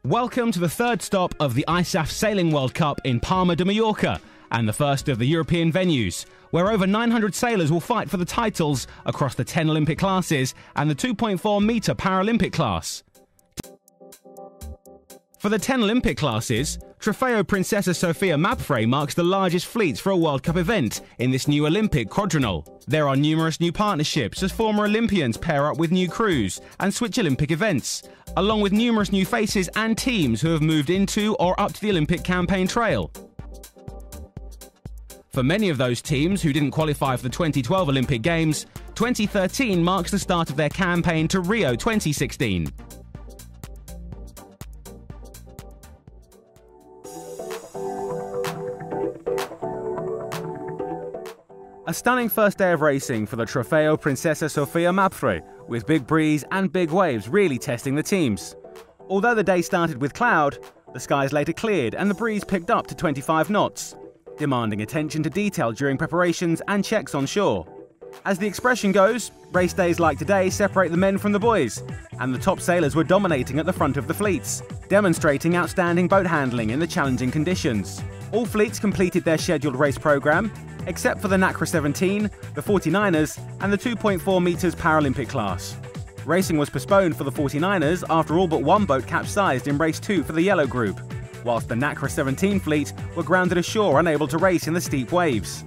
Welcome to the third stop of the ISAF Sailing World Cup in Palma de Mallorca, and the first of the European venues, where over 900 sailors will fight for the titles across the 10 Olympic classes and the 2.4-metre Paralympic class. For the 10 Olympic classes, Trofeo Princesa Sofia Mapfre marks the largest fleets for a World Cup event in this new Olympic quadrennial. There are numerous new partnerships as former Olympians pair up with new crews and switch Olympic events, along with numerous new faces and teams who have moved into or up to the Olympic campaign trail. For many of those teams who didn't qualify for the 2012 Olympic Games, 2013 marks the start of their campaign to Rio 2016. A stunning first day of racing for the Trofeo Princesa Sofia Mapfre, with big breeze and big waves really testing the teams. Although the day started with cloud, the skies later cleared and the breeze picked up to 25 knots, demanding attention to detail during preparations and checks on shore. As the expression goes, race days like today separate the men from the boys, and the top sailors were dominating at the front of the fleets, demonstrating outstanding boat handling in the challenging conditions. All fleets completed their scheduled race program, except for the NACRA 17, the 49ers, and the 2.4 metres Paralympic class. Racing was postponed for the 49ers after all but one boat capsized in race 2 for the yellow group, whilst the NACRA 17 fleet were grounded ashore unable to race in the steep waves.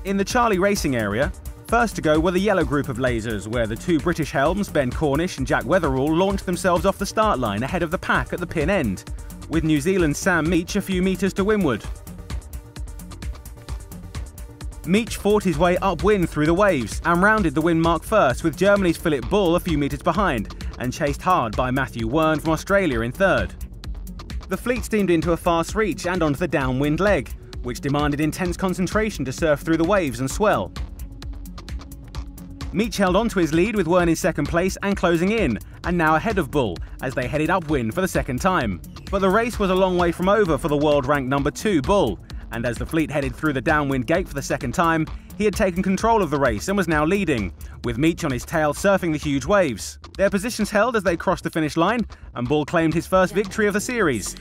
In the Charlie racing area, first to go were the yellow group of lasers, where the two British helms, Ben Cornish and Jack Weatherall, launched themselves off the start line ahead of the pack at the pin end, with New Zealand's Sam Meach a few metres to windward. Meach fought his way upwind through the waves and rounded the wind mark first, with Germany's Philip Bull a few metres behind, and chased hard by Matthew Wern from Australia in third. The fleet steamed into a fast reach and onto the downwind leg, which demanded intense concentration to surf through the waves and swell. Meach held on to his lead with Wern in second place and closing in, and now ahead of Bull as they headed upwind for the second time. But the race was a long way from over for the world ranked number 2 Bull, and as the fleet headed through the downwind gate for the second time, he had taken control of the race and was now leading, with Meach on his tail surfing the huge waves. Their positions held as they crossed the finish line, and Bull claimed his first victory of the series.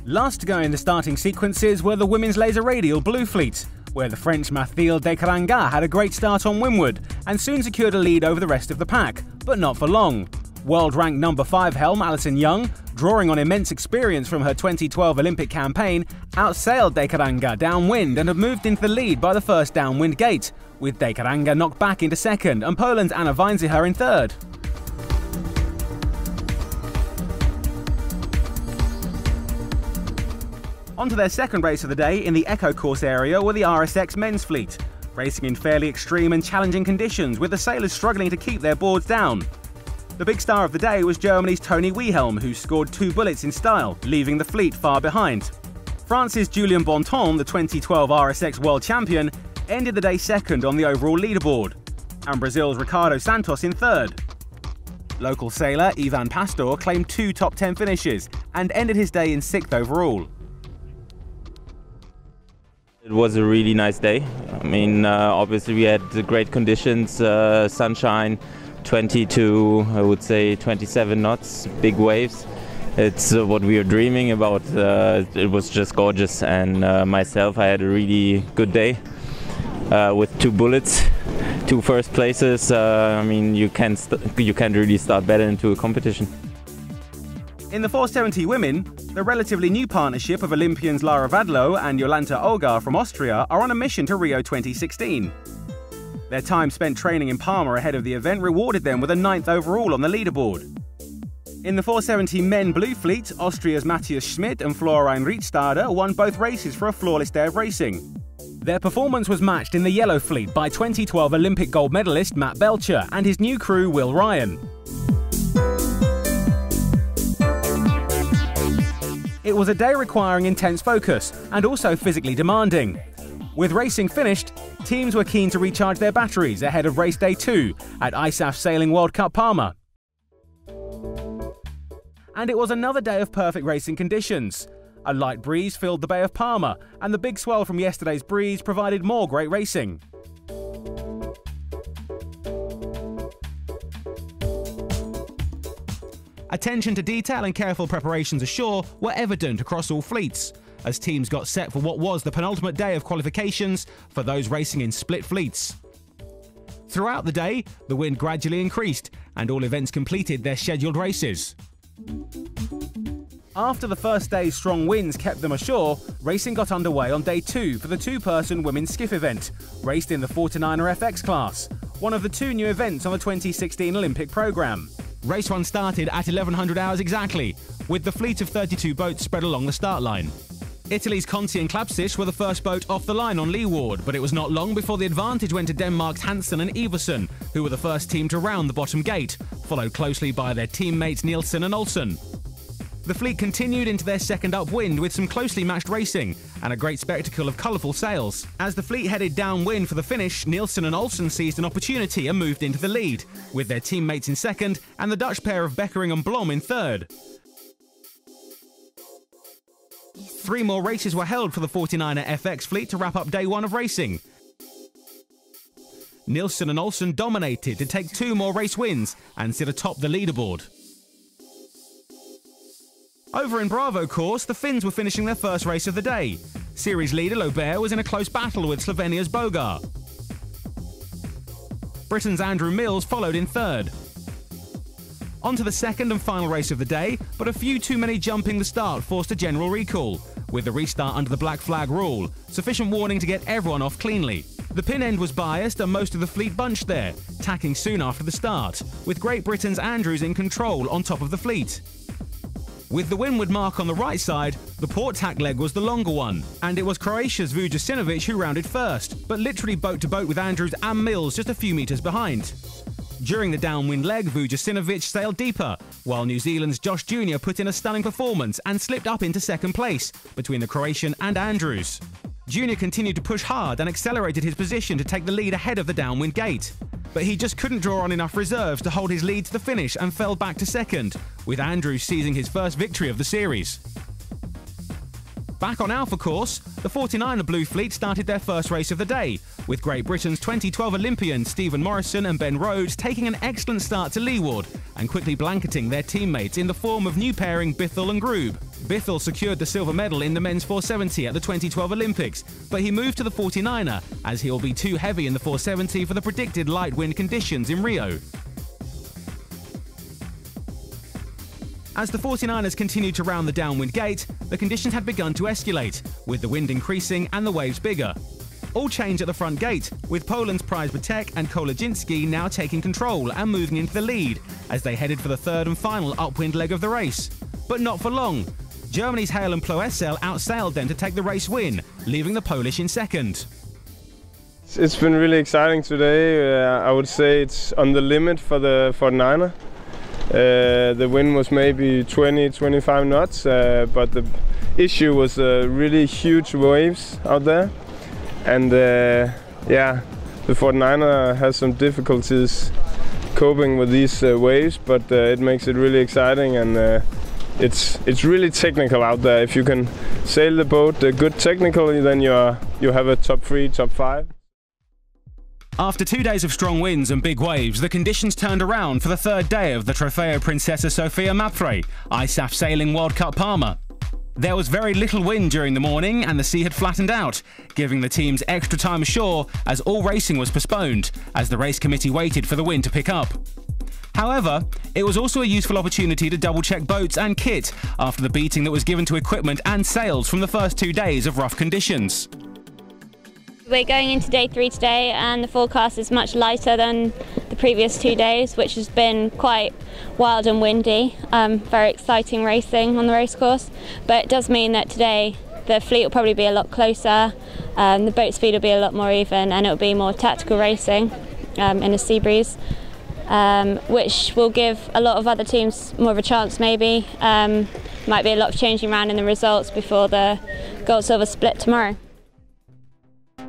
Last to go in the starting sequences were the women's laser radial Blue Fleet, where the French Mathilde Descaranga had a great start on windward and soon secured a lead over the rest of the pack, but not for long. World-ranked number 5 helm Alison Young, drawing on immense experience from her 2012 Olympic campaign, outsailed Descaranga downwind and had moved into the lead by the first downwind gate, with Descaranga knocked back into second and Poland's Anna Weinziger in third. On to their second race of the day in the Echo Course area were the RSX men's fleet, racing in fairly extreme and challenging conditions with the sailors struggling to keep their boards down. The big star of the day was Germany's Toni Wiehelm, who scored 2 bullets in style, leaving the fleet far behind. France's Julien Bonton, the 2012 RSX world champion, ended the day second on the overall leaderboard, and Brazil's Ricardo Santos in third. Local sailor Ivan Pastor claimed 2 top 10 finishes and ended his day in 6th overall. It was a really nice day. I mean, obviously we had great conditions, sunshine, 22, I would say 27 knots, big waves. It's what we were dreaming about. It was just gorgeous, and myself, I had a really good day with 2 bullets, 2 first places. I mean, you can't really start better into a competition. In the 470 women, the relatively new partnership of Olympians Lara Vadlo and Jolanta Ogar from Austria are on a mission to Rio 2016. Their time spent training in Palma ahead of the event rewarded them with a 9th overall on the leaderboard. In the 470 men Blue Fleet, Austria's Matthias Schmidt and Florine Rietstade won both races for a flawless day of racing. Their performance was matched in the Yellow Fleet by 2012 Olympic gold medalist Matt Belcher and his new crew Will Ryan. It was a day requiring intense focus and also physically demanding. With racing finished, teams were keen to recharge their batteries ahead of race day 2 at ISAF Sailing World Cup Palma. And it was another day of perfect racing conditions. A light breeze filled the Bay of Palma, and the big swell from yesterday's breeze provided more great racing. Attention to detail and careful preparations ashore were evident across all fleets, as teams got set for what was the penultimate day of qualifications for those racing in split fleets. Throughout the day, the wind gradually increased, and all events completed their scheduled races. After the first day's strong winds kept them ashore, racing got underway on day 2 for the two-person women's skiff event, raced in the 49er FX class, one of the 2 new events on the 2016 Olympic programme. Race 1 started at 1100 hours exactly, with the fleet of 32 boats spread along the start line. Italy's Conti and Klapsisch were the first boat off the line on leeward, but it was not long before the advantage went to Denmark's Hansen and Iversen, who were the first team to round the bottom gate, followed closely by their teammates Nielsen and Olsen. The fleet continued into their second upwind with some closely matched racing and a great spectacle of colourful sails. As the fleet headed downwind for the finish, Nielsen and Olsen seized an opportunity and moved into the lead, with their teammates in second and the Dutch pair of Beckering and Blom in third. 3 more races were held for the 49er FX fleet to wrap up day 1 of racing. Nielsen and Olsen dominated to take 2 more race wins and sit atop the leaderboard. Over in Bravo course, the Finns were finishing their first race of the day. Series leader Lobert was in a close battle with Slovenia's Bogar. Britain's Andrew Mills followed in third. On to the second and final race of the day, but a few too many jumping the start forced a general recall, with the restart under the black flag rule, sufficient warning to get everyone off cleanly. The pin end was biased and most of the fleet bunched there, tacking soon after the start, with Great Britain's Andrews in control on top of the fleet. With the windward mark on the right side, the port tack leg was the longer one, and it was Croatia's Vujasinovic who rounded first, but literally boat to boat with Andrews and Mills just a few metres behind. During the downwind leg, Vujasinovic sailed deeper, while New Zealand's Josh Jr. put in a stunning performance and slipped up into second place, between the Croatian and Andrews. Jr. continued to push hard and accelerated his position to take the lead ahead of the downwind gate. But he just couldn't draw on enough reserves to hold his lead to the finish and fell back to second, with Andrews seizing his first victory of the series. Back on Alpha course, the 49er Blue Fleet started their first race of the day, with Great Britain's 2012 Olympians Stephen Morrison and Ben Rhodes taking an excellent start to leeward and quickly blanketing their teammates in the form of new pairing Bithell and Grube. Bithell secured the silver medal in the men's 470 at the 2012 Olympics, but he moved to the 49er as he will be too heavy in the 470 for the predicted light wind conditions in Rio. As the 49ers continued to round the downwind gate, the conditions had begun to escalate, with the wind increasing and the waves bigger. All change at the front gate, with Poland's Prize Batek and Kolaczynski now taking control and moving into the lead as they headed for the third and final upwind leg of the race. But not for long. Germany's Hale and Ploessel outsailed them to take the race win, leaving the Polish in second. It's been really exciting today. I would say it's on the limit for the 49er. The wind was maybe 20-25 knots, but the issue was really huge waves out there. And yeah, the 49er has some difficulties coping with these waves, but it makes it really exciting, and it's really technical out there. If you can sail the boat good technically, then you have a top 3, top 5. After 2 days of strong winds and big waves, the conditions turned around for the third day of the Trofeo Princesa Sofia Mapfre ISAF Sailing World Cup Palma. There was very little wind during the morning and the sea had flattened out, giving the teams extra time ashore as all racing was postponed, as the race committee waited for the wind to pick up. However, it was also a useful opportunity to double-check boats and kit after the beating that was given to equipment and sails from the first 2 days of rough conditions. We're going into day 3 today, and the forecast is much lighter than the previous 2 days, which has been quite wild and windy. Very exciting racing on the racecourse, but it does mean that today the fleet will probably be a lot closer, the boat speed will be a lot more even, and it will be more tactical racing in a sea breeze, which will give a lot of other teams more of a chance maybe. Might be a lot of changing around in the results before the gold-silver split tomorrow.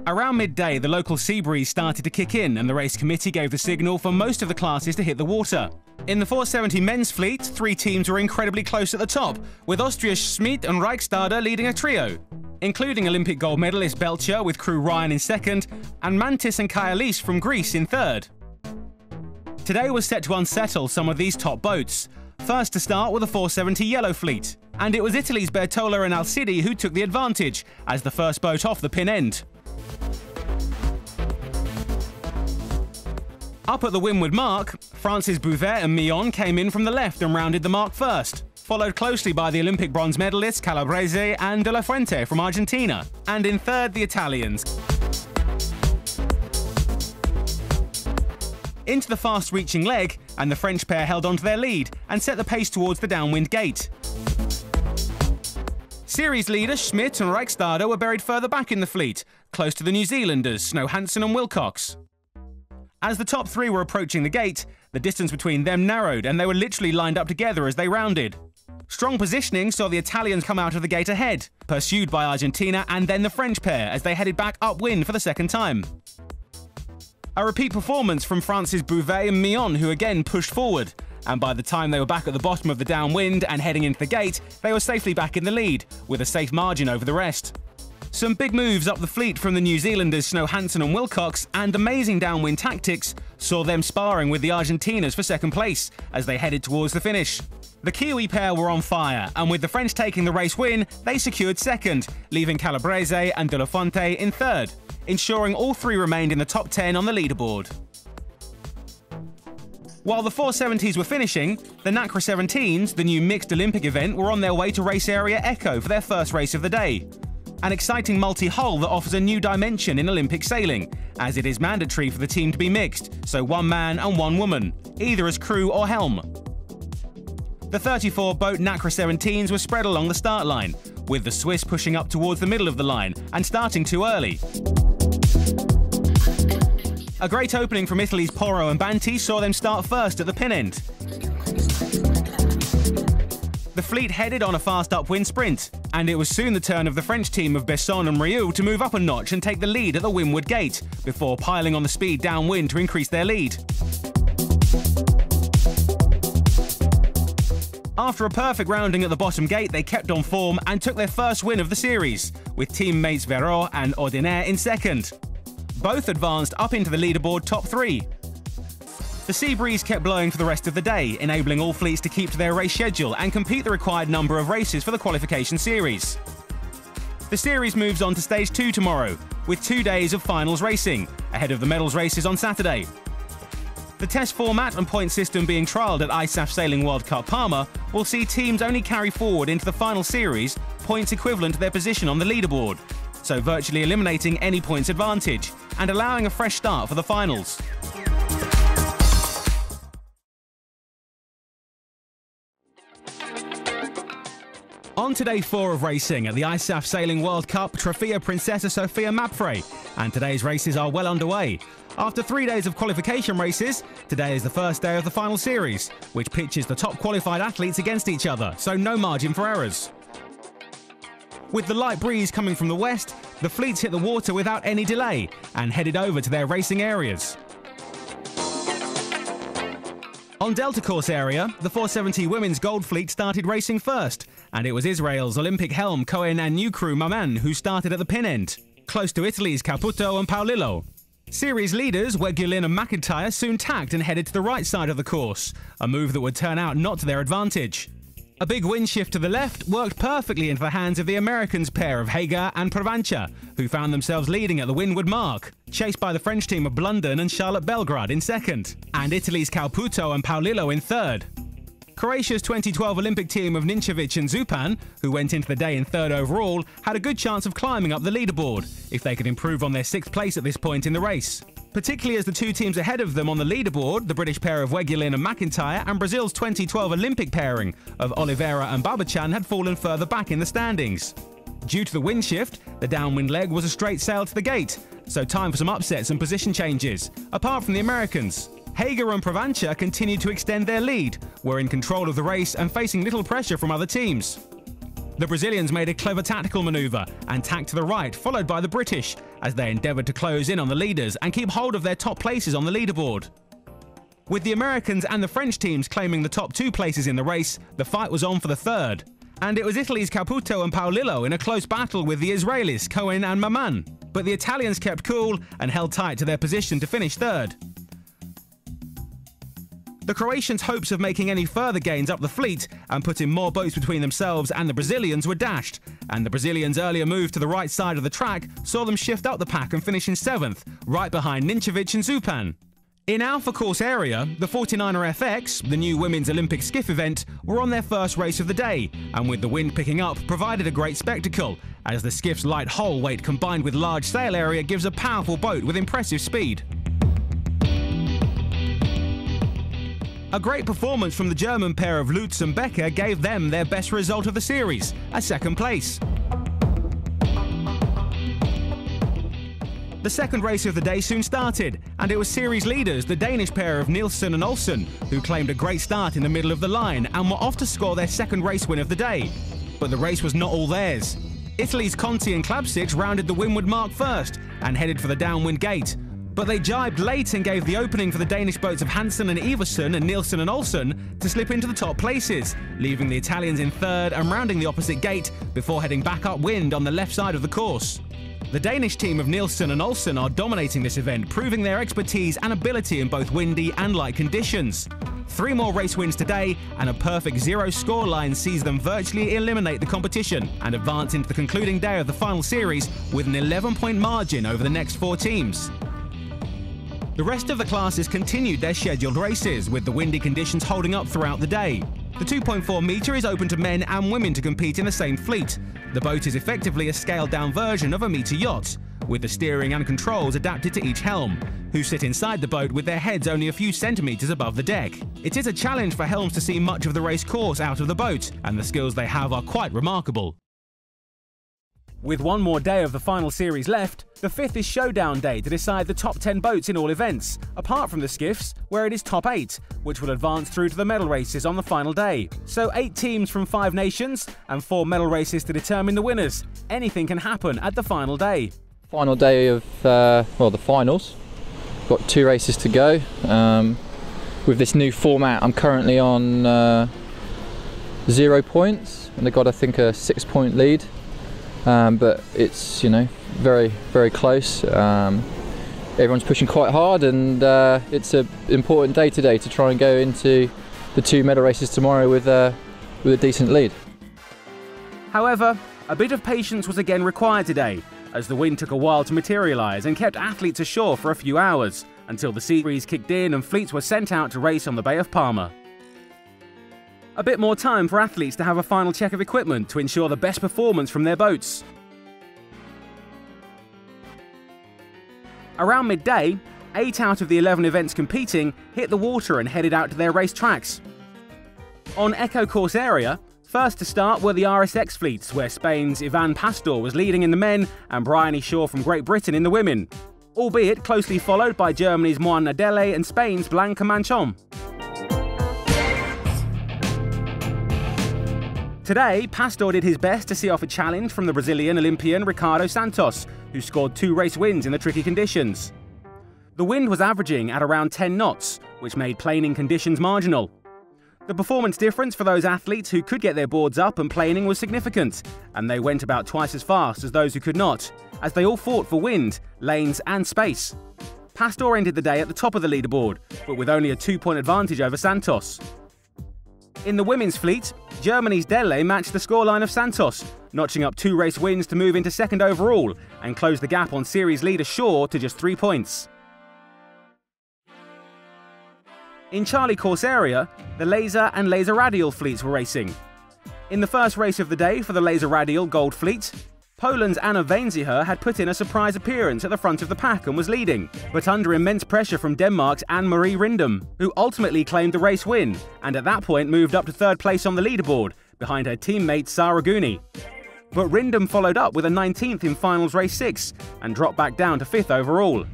Around midday, the local sea breeze started to kick in and the race committee gave the signal for most of the classes to hit the water. In the 470 men's fleet, 3 teams were incredibly close at the top, with Austria's Schmid and Reichstader leading a trio, including Olympic gold medalist Belcher with crew Ryan in second, and Mantis and Kayalis from Greece in third. Today was set to unsettle some of these top boats. First to start were the 470 yellow fleet, and it was Italy's Bertola and Alcidi who took the advantage as the first boat off the pin end. Up at the windward mark, France's Bouvet and Millon came in from the left and rounded the mark first, followed closely by the Olympic bronze medalists Calabrese and De La Fuente from Argentina, and in third the Italians. Into the fast-reaching leg, and the French pair held onto their lead and set the pace towards the downwind gate. Series leaders Schmidt and Reichstader were buried further back in the fleet, close to the New Zealanders Snow Hansen and Wilcox. As the top 3 were approaching the gate, the distance between them narrowed and they were literally lined up together as they rounded. Strong positioning saw the Italians come out of the gate ahead, pursued by Argentina and then the French pair as they headed back upwind for the second time. A repeat performance from France's Bouvet and Millon, who again pushed forward, and by the time they were back at the bottom of the downwind and heading into the gate, they were safely back in the lead, with a safe margin over the rest. Some big moves up the fleet from the New Zealanders Snow Hansen and Wilcox, and amazing downwind tactics saw them sparring with the Argentinas for second place as they headed towards the finish. The Kiwi pair were on fire, and with the French taking the race win, they secured second, leaving Calabrese and De La Fuente in third, ensuring all 3 remained in the top 10 on the leaderboard. While the 470s were finishing, the NACRA 17s, the new mixed Olympic event, were on their way to race area Echo for their first race of the day. An exciting multi-hull that offers a new dimension in Olympic sailing, as it is mandatory for the team to be mixed, so 1 man and 1 woman, either as crew or helm. The 34-boat NACRA 17s were spread along the start line, with the Swiss pushing up towards the middle of the line and starting too early. A great opening from Italy's Porro and Banti saw them start first at the pin end. The fleet headed on a fast upwind sprint, and it was soon the turn of the French team of Besson and Rieu to move up a notch and take the lead at the windward gate, before piling on the speed downwind to increase their lead. After a perfect rounding at the bottom gate, they kept on form and took their first win of the series, with teammates Verreau and Ordinaire in second. Both advanced up into the leaderboard top 3. The sea breeze kept blowing for the rest of the day, enabling all fleets to keep to their race schedule and compete the required number of races for the qualification series. The series moves on to stage 2 tomorrow, with 2 days of finals racing, ahead of the medals races on Saturday. The test format and point system being trialled at ISAF Sailing World Cup Parma will see teams only carry forward into the final series points equivalent to their position on the leaderboard, so virtually eliminating any points advantage and allowing a fresh start for the finals. On to day 4 of racing at the ISAF Sailing World Cup Trofeo Princesa Sofia Mapfre, and today's races are well underway. After 3 days of qualification races, today is the first day of the final series, which pitches the top qualified athletes against each other, so no margin for errors. With the light breeze coming from the west, the fleets hit the water without any delay and headed over to their racing areas. On Delta Course area, the 470 women's gold fleet started racing first, and it was Israel's Olympic helm Cohen and new crew Maman who started at the pin end, close to Italy's Caputo and Paolillo. Series leaders Weguelin and McIntyre soon tacked and headed to the right side of the course, a move that would turn out not to their advantage. A big wind shift to the left worked perfectly into the hands of the Americans pair of Hager and Provancha, who found themselves leading at the windward mark, chased by the French team of Blunden and Charlotte Belgrade in second, and Italy's Caputo and Paolillo in third. Croatia's 2012 Olympic team of Ninčević and Zupan, who went into the day in third overall, had a good chance of climbing up the leaderboard, if they could improve on their 6th place at this point in the race. Particularly as the 2 teams ahead of them on the leaderboard, the British pair of Weguelin and McIntyre, and Brazil's 2012 Olympic pairing of Oliveira and Babachan had fallen further back in the standings. Due to the wind shift, the downwind leg was a straight sail to the gate, so time for some upsets and position changes, apart from the Americans. Hager and Provancha continued to extend their lead, were in control of the race and facing little pressure from other teams. The Brazilians made a clever tactical manoeuvre and tacked to the right, followed by the British, as they endeavoured to close in on the leaders and keep hold of their top places on the leaderboard. With the Americans and the French teams claiming the top 2 places in the race, the fight was on for the third. And it was Italy's Caputo and Paolillo in a close battle with the Israelis Cohen and Maman. But the Italians kept cool and held tight to their position to finish third. The Croatians' hopes of making any further gains up the fleet and putting more boats between themselves and the Brazilians were dashed, and the Brazilians' earlier move to the right side of the track saw them shift up the pack and finish in 7th, right behind Ninčević and Zupan. In Alpha Course area, the 49er FX, the new women's Olympic skiff event, were on their first race of the day, and with the wind picking up, provided a great spectacle, as the skiff's light hull weight combined with large sail area gives a powerful boat with impressive speed. A great performance from the German pair of Lutz and Becker gave them their best result of the series, a 2nd place. The second race of the day soon started, and it was series leaders, the Danish pair of Nielsen and Olsen, who claimed a great start in the middle of the line and were off to score their second race win of the day. But the race was not all theirs. Italy's Conti and Klapsic rounded the windward mark first and headed for the downwind gate. But they jibed late and gave the opening for the Danish boats of Hansen and Iversen and Nielsen and Olsen to slip into the top places, leaving the Italians in third and rounding the opposite gate before heading back upwind on the left side of the course. The Danish team of Nielsen and Olsen are dominating this event, proving their expertise and ability in both windy and light conditions. 3 more race wins today, and a perfect 0 scoreline sees them virtually eliminate the competition and advance into the concluding day of the final series with an 11-point margin over the next 4 teams. The rest of the classes continued their scheduled races, with the windy conditions holding up throughout the day. The 2.4 metre is open to men and women to compete in the same fleet. The boat is effectively a scaled-down version of a metre yacht, with the steering and controls adapted to each helm, who sit inside the boat with their heads only a few centimetres above the deck. It is a challenge for helms to see much of the race course out of the boat, and the skills they have are quite remarkable. With 1 more day of the final series left, the 5th is showdown day to decide the top 10 boats in all events, apart from the skiffs, where it is top 8, which will advance through to the medal races on the final day. So 8 teams from 5 nations and 4 medal races to determine the winners. Anything can happen at the final day. Final day of, the finals. Got 2 races to go. With this new format, I'm currently on 0 points, and they've got, I think, a 6-point lead. But it's, very, very close. Everyone's pushing quite hard, and it's an important day today to try and go into the 2 medal races tomorrow with a decent lead. However, a bit of patience was again required today, as the wind took a while to materialise and kept athletes ashore for a few hours, until the sea breeze kicked in and fleets were sent out to race on the Bay of Palma. A bit more time for athletes to have a final check of equipment to ensure the best performance from their boats. Around midday, 8 out of the 11 events competing hit the water and headed out to their race tracks. On Echo Course area, first to start were the RSX fleets, where Spain's Ivan Pastor was leading in the men and Brian Shaw from Great Britain in the women, albeit closely followed by Germany's Moan Adele and Spain's Blanca Manchon. Today, Pastor did his best to see off a challenge from the Brazilian Olympian Ricardo Santos, who scored 2 race wins in the tricky conditions. The wind was averaging at around 10 knots, which made planing conditions marginal. The performance difference for those athletes who could get their boards up and planing was significant, and they went about twice as fast as those who could not, as they all fought for wind, lanes and space. Pastor ended the day at the top of the leaderboard, but with only a 2-point advantage over Santos. In the women's fleet, Germany's Delle matched the scoreline of Santos, notching up 2 race wins to move into 2nd overall and close the gap on series leader Shaw to just 3 points. In Charlie Course area, the Laser and Laser Radial fleets were racing. In the first race of the day for the Laser Radial Gold Fleet, Poland's Anna Vainziher had put in a surprise appearance at the front of the pack and was leading, but under immense pressure from Denmark's Anne-Marie Rindom, who ultimately claimed the race win, and at that point moved up to 3rd place on the leaderboard, behind her teammate Sara Guni. But Rindom followed up with a 19th in finals race 6, and dropped back down to 5th overall.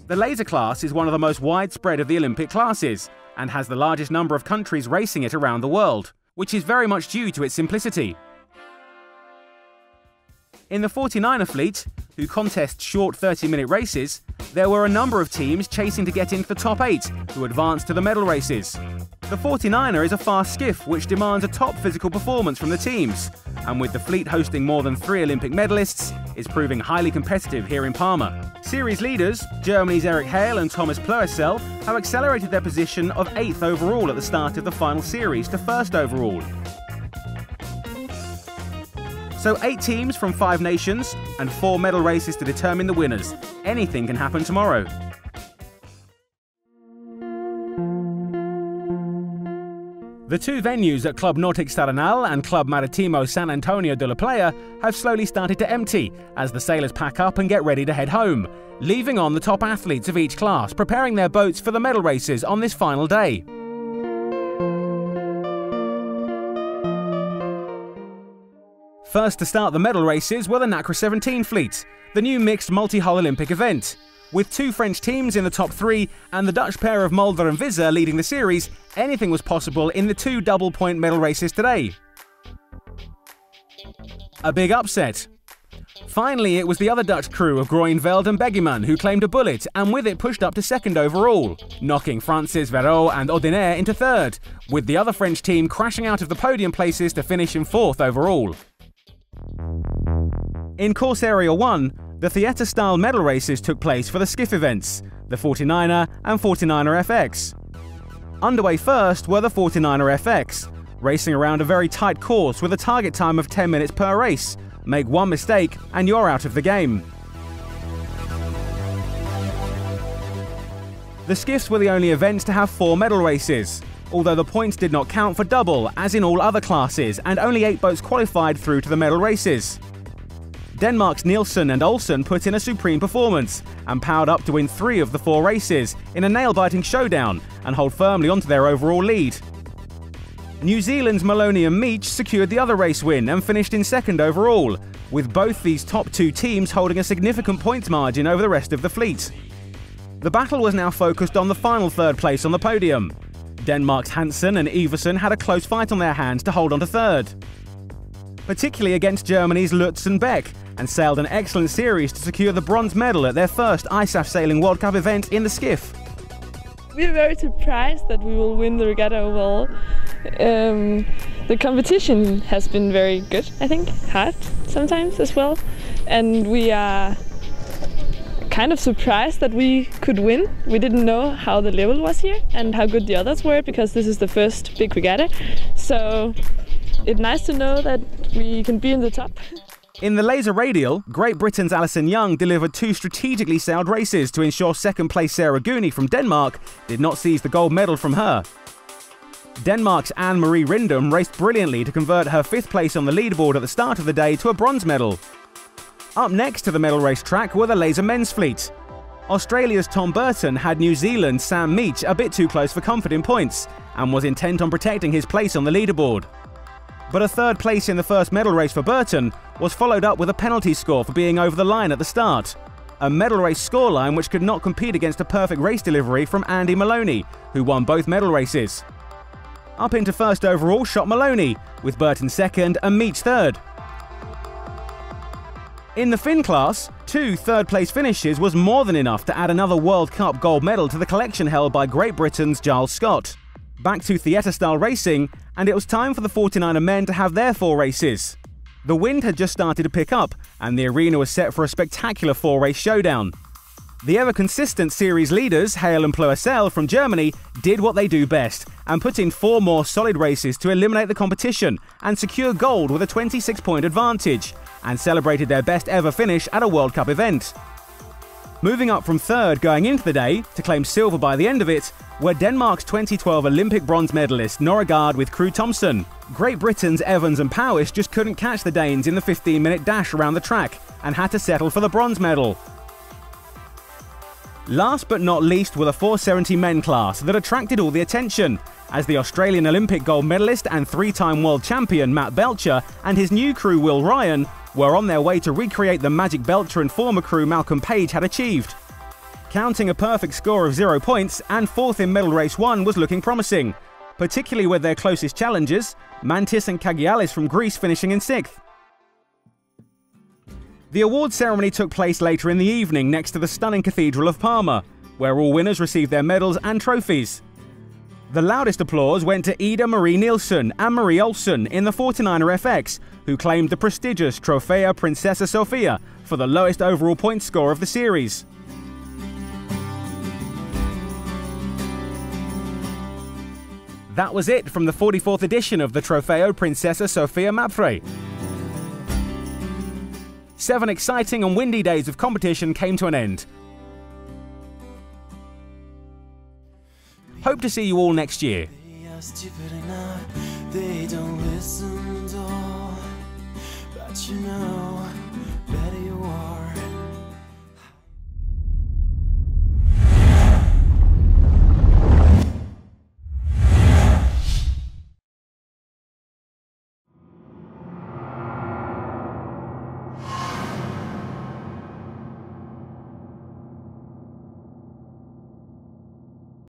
The laser class is one of the most widespread of the Olympic classes, and has the largest number of countries racing it around the world, which is very much due to its simplicity. In the 49er fleet, who contest short 30-minute races, there were a number of teams chasing to get into the top 8 who advance to the medal races. The 49er is a fast skiff which demands a top physical performance from the teams, and with the fleet hosting more than 3 Olympic medalists, is proving highly competitive here in Parma. Series leaders, Germany's Eric Hale and Thomas Plöersel, have accelerated their position of 8th overall at the start of the final series to 1st overall. So 8 teams from 5 nations and 4 medal races to determine the winners. Anything can happen tomorrow. The 2 venues at Club Nautic Staranal and Club Maritimo San Antonio de la Playa have slowly started to empty as the sailors pack up and get ready to head home, leaving on the top athletes of each class preparing their boats for the medal races on this final day. First to start the medal races were the NACRA 17 fleet, the new mixed multi-hull Olympic event. With 2 French teams in the top 3 and the Dutch pair of Mulder and Visser leading the series, anything was possible in the 2 double-point medal races today. A big upset. Finally, it was the other Dutch crew of Groeneveld and Begeman who claimed a bullet and with it pushed up to 2nd overall, knocking Francis Verreau and Audinaire into 3rd, with the other French team crashing out of the podium places to finish in 4th overall. In Course Area 1, the theatre-style medal races took place for the skiff events, the 49er and 49er FX. Underway first were the 49er FX, racing around a very tight course with a target time of 10 minutes per race. Make one mistake and you're out of the game. The skiffs were the only events to have 4 medal races, although the points did not count for double as in all other classes, and only 8 boats qualified through to the medal races. Denmark's Nielsen and Olsen put in a supreme performance and powered up to win 3 of the 4 races in a nail-biting showdown and hold firmly onto their overall lead. New Zealand's Maloney and Meach secured the other race win and finished in 2nd overall, with both these top 2 teams holding a significant points margin over the rest of the fleet. The battle was now focused on the final 3rd place on the podium. Denmark's Hansen and Iversen had a close fight on their hands to hold on to 3rd, particularly against Germany's Lutz and Beck, and sailed an excellent series to secure the bronze medal at their first ISAF Sailing World Cup event in the skiff. We are very surprised that we will win the regatta overall. The competition has been very good, I think, hard sometimes as well, and we are kind of surprised that we could win. We didn't know how the level was here and how good the others were, because this is the first big regatta, so it's nice to know that we can be in the top. In the laser radial, Great Britain's Alison Young delivered 2 strategically sailed races to ensure 2nd place Sarah Gooney from Denmark did not seize the gold medal from her. Denmark's Anne-Marie Rindum raced brilliantly to convert her 5th place on the leaderboard at the start of the day to a bronze medal. Up next to the medal race track were the laser men's fleet. Australia's Tom Burton had New Zealand's Sam Meach a bit too close for comfort in points and was intent on protecting his place on the leaderboard. But a 3rd place in the first medal race for Burton was followed up with a penalty score for being over the line at the start. A medal race scoreline which could not compete against a perfect race delivery from Andy Maloney, who won both medal races. Up into 1st overall shot Maloney, with Burton 2nd and Meach 3rd. In the Finn class, 2 3rd-place finishes was more than enough to add another World Cup gold medal to the collection held by Great Britain's Giles Scott. Back to theatre-style racing, and it was time for the 49er men to have their 4 races. The wind had just started to pick up, and the arena was set for a spectacular 4-race showdown. The ever-consistent series leaders, Hale and Plöersel from Germany, did what they do best, and put in 4 more solid races to eliminate the competition and secure gold with a 26-point advantage, and celebrated their best ever finish at a World Cup event. Moving up from 3rd going into the day, to claim silver by the end of it, were Denmark's 2012 Olympic bronze medalist Norregard with Crew Thompson. Great Britain's Evans and Powys just couldn't catch the Danes in the 15-minute dash around the track and had to settle for the bronze medal. Last but not least were the 470 men class that attracted all the attention, as the Australian Olympic gold medalist and 3-time world champion Matt Belcher and his new crew Will Ryan were on their way to recreate the magic Belcher and former crew Malcolm Page had achieved. Counting a perfect score of 0 points and 4th in medal race 1 was looking promising, particularly with their closest challengers, Mantis and Kagialis from Greece finishing in 6th. The awards ceremony took place later in the evening next to the stunning Cathedral of Parma, where all winners received their medals and trophies. The loudest applause went to Ida Marie Nielsen and Marie Olsen in the 49er FX, who claimed the prestigious Trofeo Princesa Sofia for the lowest overall point score of the series. That was it from the 44th edition of the Trofeo Princesa Sofia Mapfre. 7 exciting and windy days of competition came to an end. Hope to see you all next year. They don't listen at all, but you know